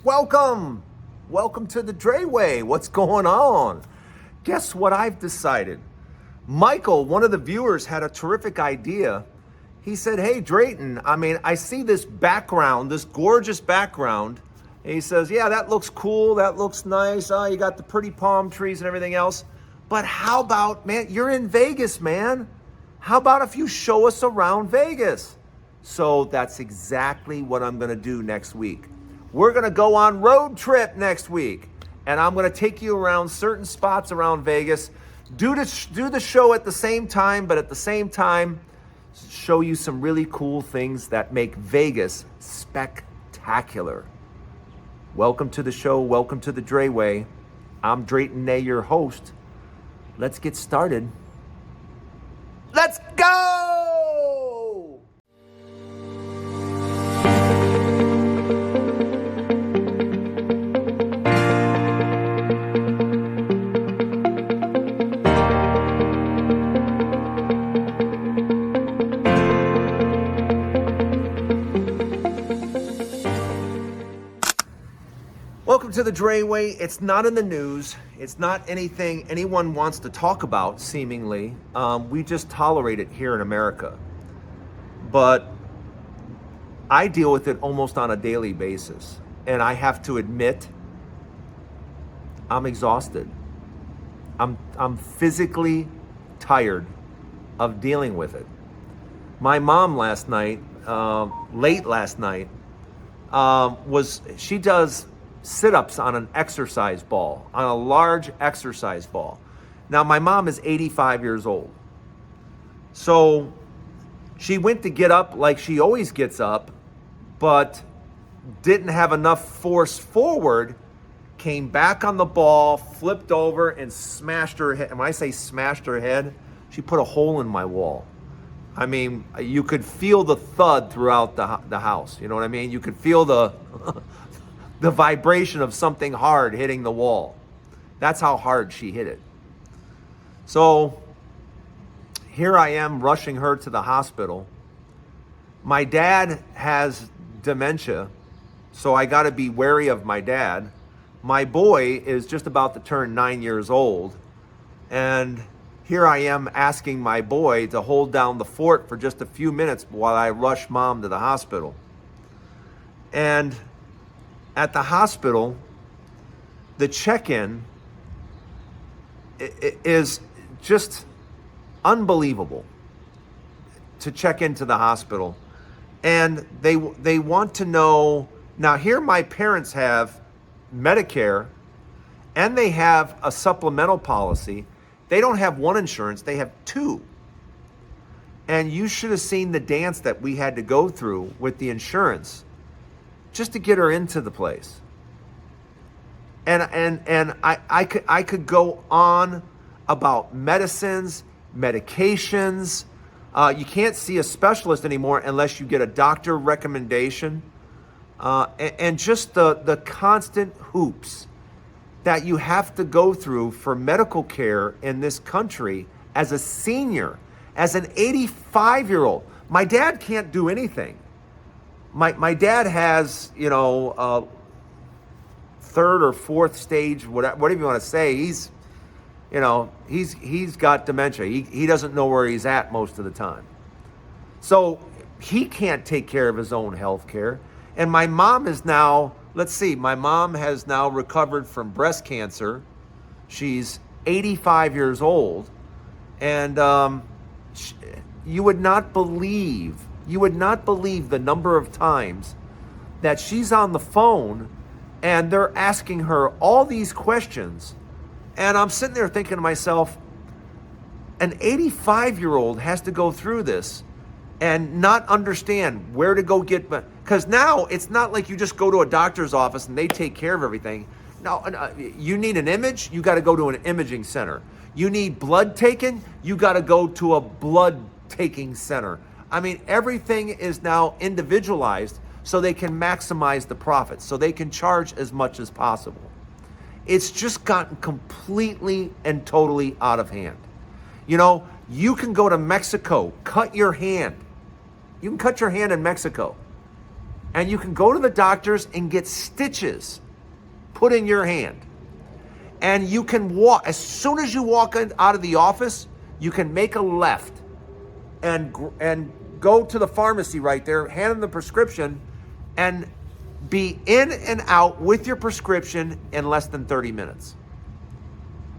Welcome! Welcome to the Drayway. What's going on? Guess what I've decided? Michael, one of the viewers, had a terrific idea. He said, hey, Drayton, I see this background, this gorgeous background. And he says, yeah, that looks cool. That looks nice. Oh, you got the pretty palm trees and everything else. But how about, man, you're in Vegas, man. How about if you show us around Vegas? So that's exactly what I'm going to do next week. We're going to go on road trip next week, and I'm going to take you around certain spots around Vegas, do the show at the same time, but at the same time, show you some really cool things that make Vegas spectacular. Welcome to the show. Welcome to the Drayway. I'm Drayton, your host. Let's get started. Let's go! Welcome to the Drayway. It's not in the news. It's not anything anyone wants to talk about, seemingly. We just tolerate it here in America. But I deal with it almost on a daily basis. And I have to admit, I'm exhausted. I'm physically tired of dealing with it. My mom last night, late last night, she does sit-ups on an exercise ball, on a large exercise ball. Now, my mom is 85 years old. So she went to get up like she always gets up, but didn't have enough force forward, came back on the ball, flipped over, and smashed her head. And when I say smashed her head, she put a hole in my wall. I mean, you could feel the thud throughout the house. You know what I mean? You could feel the the vibration of something hard hitting the wall. That's how hard she hit it. So here I am rushing her to the hospital. My dad has dementia, so I got to be wary of my dad. My boy is just about to turn 9 years old, and here I am asking my boy to hold down the fort for just a few minutes while I rush mom to the hospital. And at the hospital, the check-in is just unbelievable to check into the hospital. And they want to know, now here my parents have Medicare and they have a supplemental policy. They don't have one insurance, they have two. And you should have seen the dance that we had to go through with the insurance just to get her into the place. And I could go on about medicines, medications. You can't see a specialist anymore unless you get a doctor recommendation. And just the constant hoops that you have to go through for medical care in this country as a senior, as an 85-year-old. My dad can't do anything. My dad has, third or fourth stage, whatever you want to say. He's got dementia. He doesn't know where he's at most of the time. So he can't take care of his own health care. And my mom is now, my mom has now recovered from breast cancer. She's 85 years old. And you would not believe the number of times that she's on the phone and they're asking her all these questions. And I'm sitting there thinking to myself, an 85-year-old has to go through this and not understand where to go get, because now it's not like you just go to a doctor's office and they take care of everything. No, you need an image, you got to go to an imaging center. You need blood taken, you got to go to a blood taking center. Everything is now individualized so they can maximize the profits, so they can charge as much as possible. It's just gotten completely and totally out of hand. You can go to Mexico, cut your hand. You can cut your hand in Mexico. And you can go to the doctors and get stitches put in your hand. And you can walk, as soon as you walk out of the office, you can make a left and go to the pharmacy right there, hand them the prescription, and be in and out with your prescription in less than 30 minutes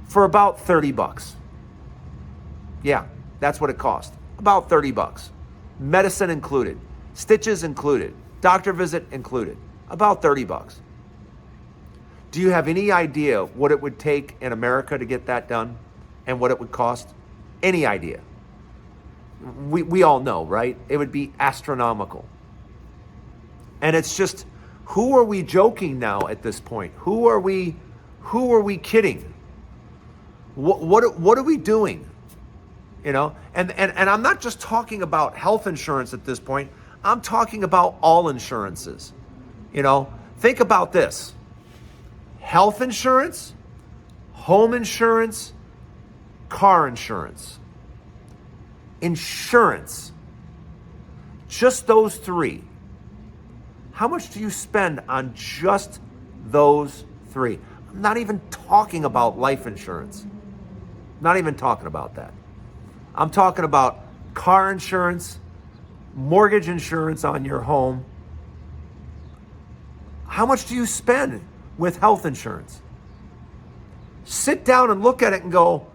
for about 30 bucks. Yeah, that's what it cost. About 30 bucks. Medicine included, stitches included, doctor visit included. About 30 bucks. Do you have any idea what it would take in America to get that done and what it would cost? Any idea? We all know, right? It would be astronomical. And it's just, who are we joking now at this point? Who are we kidding? What are we doing? You know, and I'm not just talking about health insurance at this point. I'm talking about all insurances. You know, think about this. Health insurance, home insurance, car insurance. Insurance. Just those three. How much do you spend on just those three? I'm not even talking about life insurance. Not even talking about that. I'm talking about car insurance, mortgage insurance on your home. How much do you spend with health insurance? Sit down and look at it and go,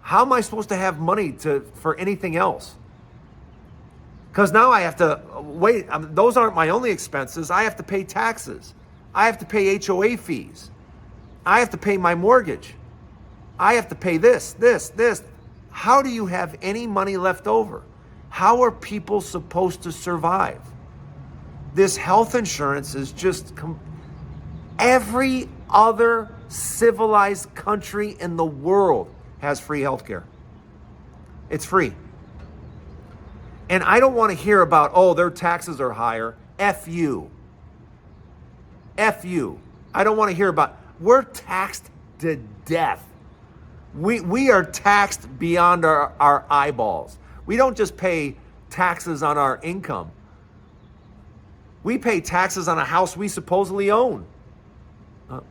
how am I supposed to have money for anything else? Because now I have to wait. Those aren't my only expenses. I have to pay taxes. I have to pay HOA fees. I have to pay my mortgage. I have to pay this. How do you have any money left over? How are people supposed to survive? This health insurance is just every other civilized country in the world has free health care. It's free. And I don't want to hear about, oh, their taxes are higher. F you. F you. I don't want to hear about, we're taxed to death. We are taxed beyond our eyeballs. We don't just pay taxes on our income. We pay taxes on a house we supposedly own.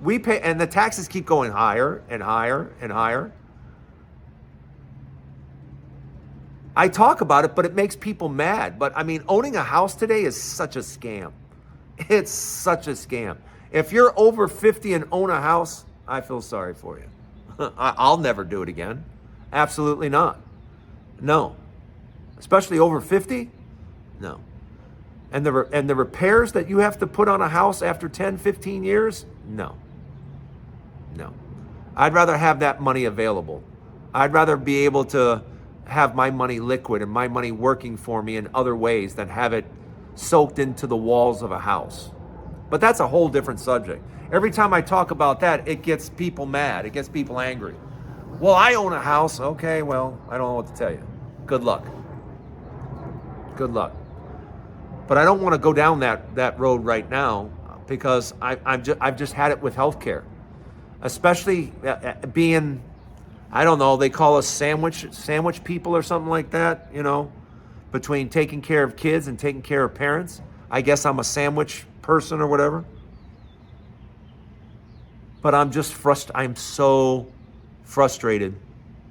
We pay, and the taxes keep going higher and higher and higher. I talk about it, but it makes people mad. But I mean, owning a house today is such a scam. It's such a scam. If you're over 50 and own a house, I feel sorry for you. I'll never do it again. Absolutely not. No. Especially over 50? No. And the repairs that you have to put on a house after 10, 15 years? No. No. I'd rather have that money available. I'd rather be able to have my money liquid and my money working for me in other ways than have it soaked into the walls of a house. But that's a whole different subject. Every time I talk about that, it gets people mad. It gets people angry. Well, I own a house. Okay, well, I don't know what to tell you. Good luck. Good luck. But I don't want to go down that road right now because I've just had it with healthcare, especially being, I don't know, they call us sandwich people or something like that, you know, between taking care of kids and taking care of parents. I guess I'm a sandwich person or whatever. But I'm so frustrated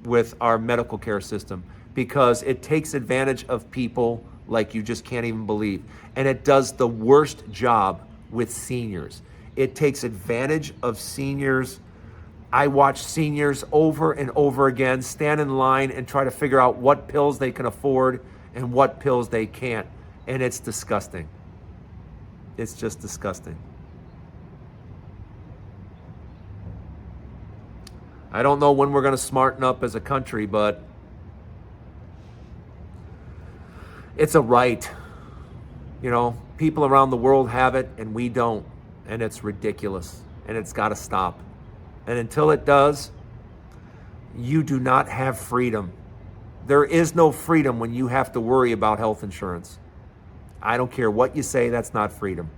with our medical care system because it takes advantage of people like you just can't even believe. And it does the worst job with seniors. It takes advantage of seniors. I watch seniors over and over again stand in line and try to figure out what pills they can afford and what pills they can't. And it's disgusting. It's just disgusting. I don't know when we're going to smarten up as a country, but it's a right. You know, people around the world have it and we don't. And it's ridiculous. And it's got to stop. And until it does, you do not have freedom. There is no freedom when you have to worry about health insurance. I don't care what you say, that's not freedom.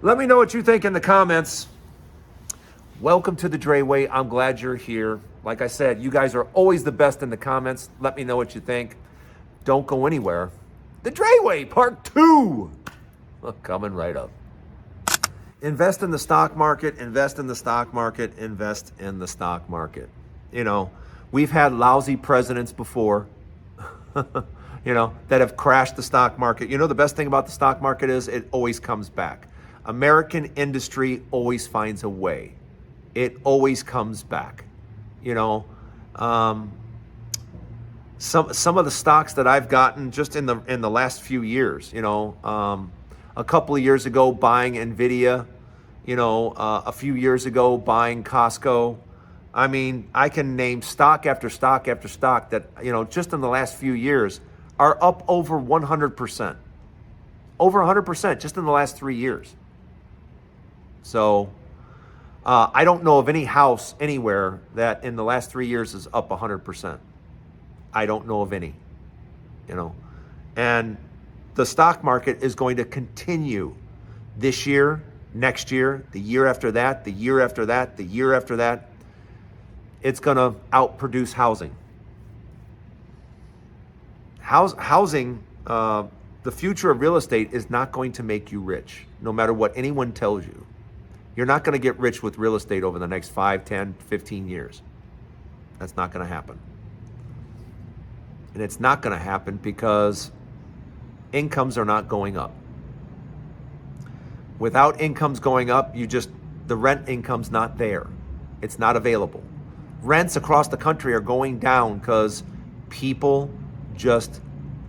Let me know what you think in the comments. Welcome to the Drayway. I'm glad you're here. Like I said, you guys are always the best in the comments. Let me know what you think. Don't go anywhere. The Drayway Part 2. Coming right up. Invest in the stock market, invest in the stock market, invest in the stock market. You know, we've had lousy presidents before, you know, that have crashed the stock market. You know, the best thing about the stock market is it always comes back. American industry always finds a way. It always comes back. You know, some of the stocks that I've gotten just in the last few years, you know, a couple of years ago buying Nvidia, you know, a few years ago buying Costco. I mean, I can name stock after stock after stock that, you know, just in the last few years are up over 100%. Over 100% just in the last 3 years. So I don't know of any house anywhere that in the last 3 years is up 100%. I don't know of any, you know. And the stock market is going to continue this year, next year, the year after that, the year after that, the year after that. It's going to outproduce housing. Housing, the future of real estate is not going to make you rich, no matter what anyone tells you. You're not going to get rich with real estate over the next 5, 10, 15 years. That's not going to happen. And it's not going to happen because incomes are not going up. Without incomes going up, the rent income's not there. It's not available. Rents across the country are going down because people just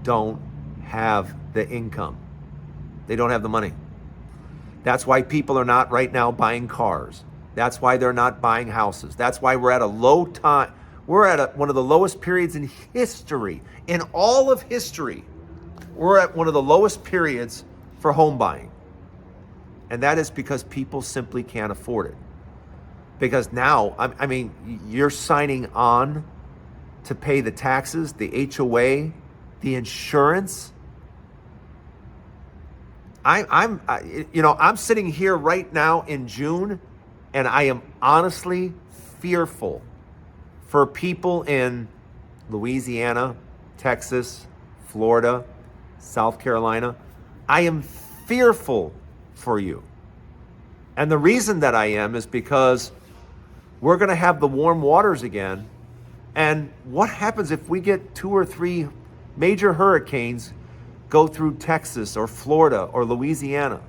don't have the income. They don't have the money. That's why people are not right now buying cars. That's why they're not buying houses. That's why we're at a low time. We're at one of the lowest periods in history. In all of history, we're at one of the lowest periods for home buying. And that is because people simply can't afford it. Because now, I mean, you're signing on to pay the taxes, the HOA, the insurance. I'm sitting here right now in June, and I am honestly fearful for people in Louisiana, Texas, Florida, South Carolina. I am fearful for you. And the reason that I am is because we're going to have the warm waters again. And what happens if we get 2 or 3 major hurricanes go through Texas or Florida or Louisiana?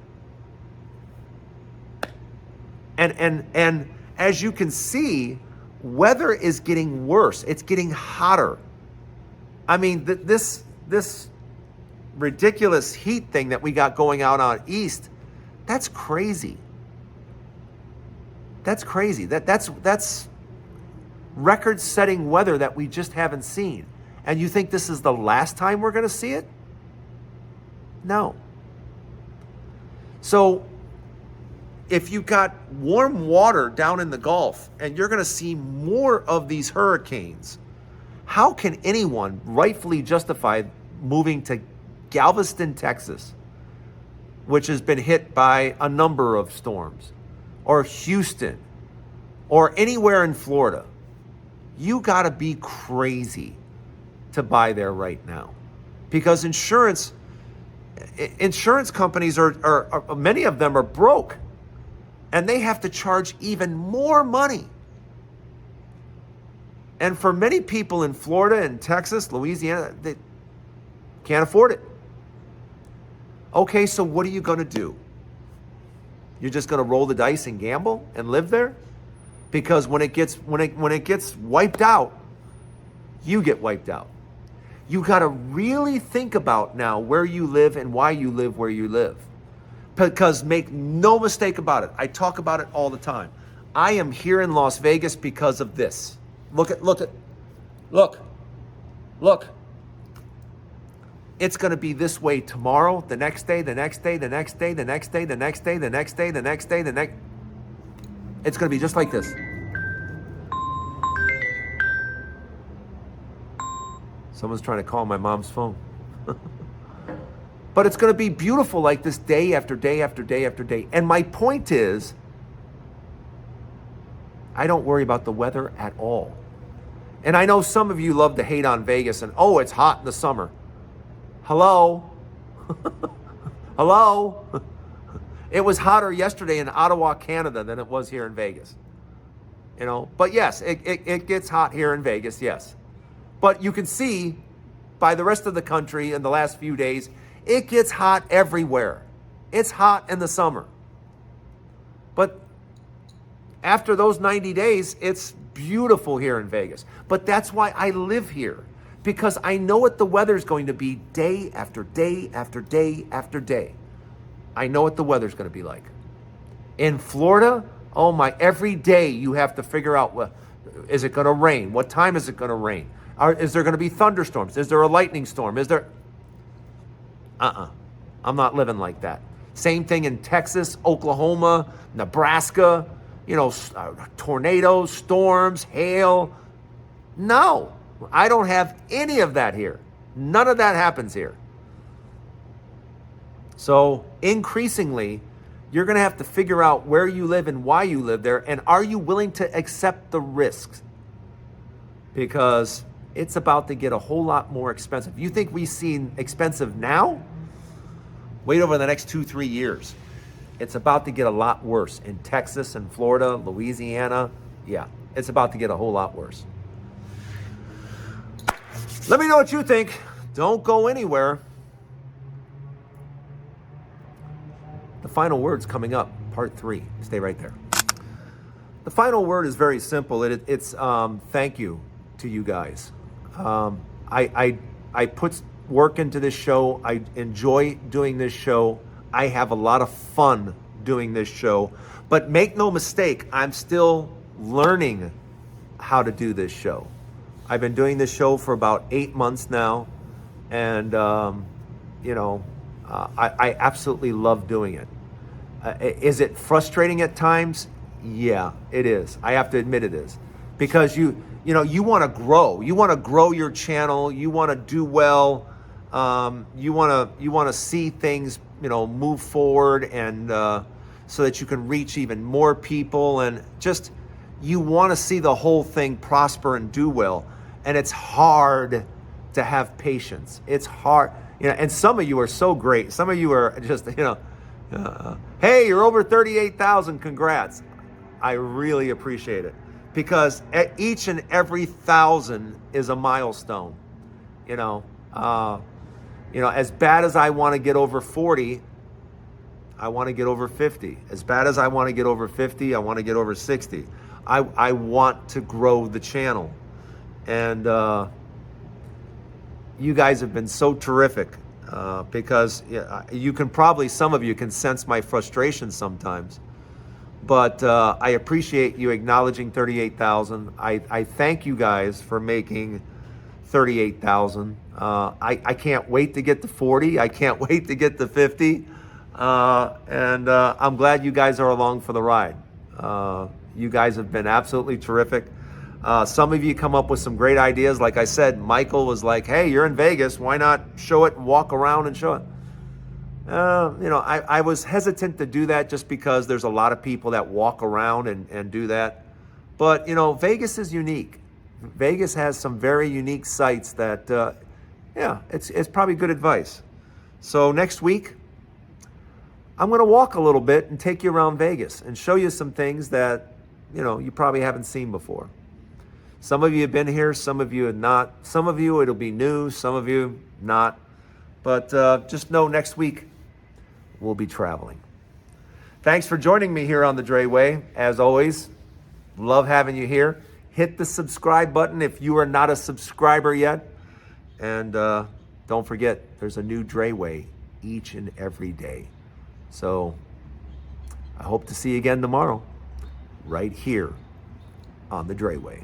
And as you can see, weather is getting worse. It's getting hotter. I mean, this ridiculous heat thing that we got going out east, that's crazy. That's crazy. That's record-setting weather that we just haven't seen. And you think this is the last time we're going to see it? No. So if you got warm water down in the Gulf and you're going to see more of these hurricanes, how can anyone rightfully justify moving to Galveston, Texas, which has been hit by a number of storms, or Houston, or anywhere in Florida? You got to be crazy to buy there right now, because insurance companies are many of them are broke, and they have to charge even more money. And for many people in Florida and Texas, Louisiana, they can't afford it. Okay, so what are you going to do? You're just going to roll the dice and gamble and live there? Because when it gets wiped out, you get wiped out. You got to really think about now where you live and why you live where you live. Because make no mistake about it, I talk about it all the time. I am here in Las Vegas because of this. Look. It's going to be this way tomorrow, the next day, the next day, the next day, the next day, the next day, the next day, the next day, the next. It's going to be just like this. Someone's trying to call my mom's phone. But it's going to be beautiful like this day after day after day after day. And my point is, I don't worry about the weather at all. And I know some of you love to hate on Vegas and, oh, it's hot in the summer. Hello? Hello? It was hotter yesterday in Ottawa, Canada than it was here in Vegas. You know, but yes, it gets hot here in Vegas, yes. But you can see by the rest of the country in the last few days, it gets hot everywhere. It's hot in the summer. But after those 90 days, it's beautiful here in Vegas. But that's why I live here, because I know what the weather's going to be day after day after day after day. I know what the weather's going to be like. In Florida, oh my, every day you have to figure out, well, is it going to rain? What time is it going to rain? Is there going to be thunderstorms? Is there a lightning storm? Is there? I'm not living like that. Same thing in Texas, Oklahoma, Nebraska, you know, tornadoes, storms, hail. No, I don't have any of that here. None of that happens here. So increasingly, you're going to have to figure out where you live and why you live there, and are you willing to accept the risks? Because it's about to get a whole lot more expensive. You think we've seen expensive now? Wait over the next 2-3 years. It's about to get a lot worse in Texas and Florida, Louisiana. Yeah, it's about to get a whole lot worse. Let me know what you think. Don't go anywhere. The final word's coming up, part 3. Stay right there. The final word is very simple. It's thank you to you guys. I put work into this show. I enjoy doing this show. I have a lot of fun doing this show. But make no mistake, I'm still learning how to do this show. I've been doing this show for about 8 months now. And, you know, I absolutely love doing it. Is it frustrating at times? Yeah, it is. I have to admit it is. Because you know, you want to grow. You want to grow your channel. You want to do well. You want to see things, you know, move forward, and so that you can reach even more people, and just you want to see the whole thing prosper and do well. And it's hard to have patience. It's hard, you know. And some of you are so great. Some of you are just, you know, hey, you're over 38,000. Congrats. I really appreciate it, because each and every 1,000 is a milestone. You know, as bad as I want to get over 40, I want to get over 50. As bad as I want to get over 50, I want to get over 60. I want to grow the channel. And you guys have been so terrific, because you can probably, some of you can sense my frustration sometimes. But I appreciate you acknowledging 38,000. I thank you guys for making 38,000. I can't wait to get to 40. I can't wait to get to 50. And I'm glad you guys are along for the ride. You guys have been absolutely terrific. Some of you come up with some great ideas. Like I said, Michael was like, hey, you're in Vegas. Why not show it and walk around and show it? You know, I was hesitant to do that just because there's a lot of people that walk around and do that. But, you know, Vegas is unique. Vegas has some very unique sites that, yeah, it's probably good advice. So next week, I'm going to walk a little bit and take you around Vegas and show you some things that, you know, you probably haven't seen before. Some of you have been here, some of you have not. Some of you, it'll be new, some of you not. But just know next week, we'll be traveling. Thanks for joining me here on the Drayway. As always, love having you here. Hit the subscribe button if you are not a subscriber yet. And don't forget, there's a new Drayway each and every day. So I hope to see you again tomorrow, right here on the Drayway.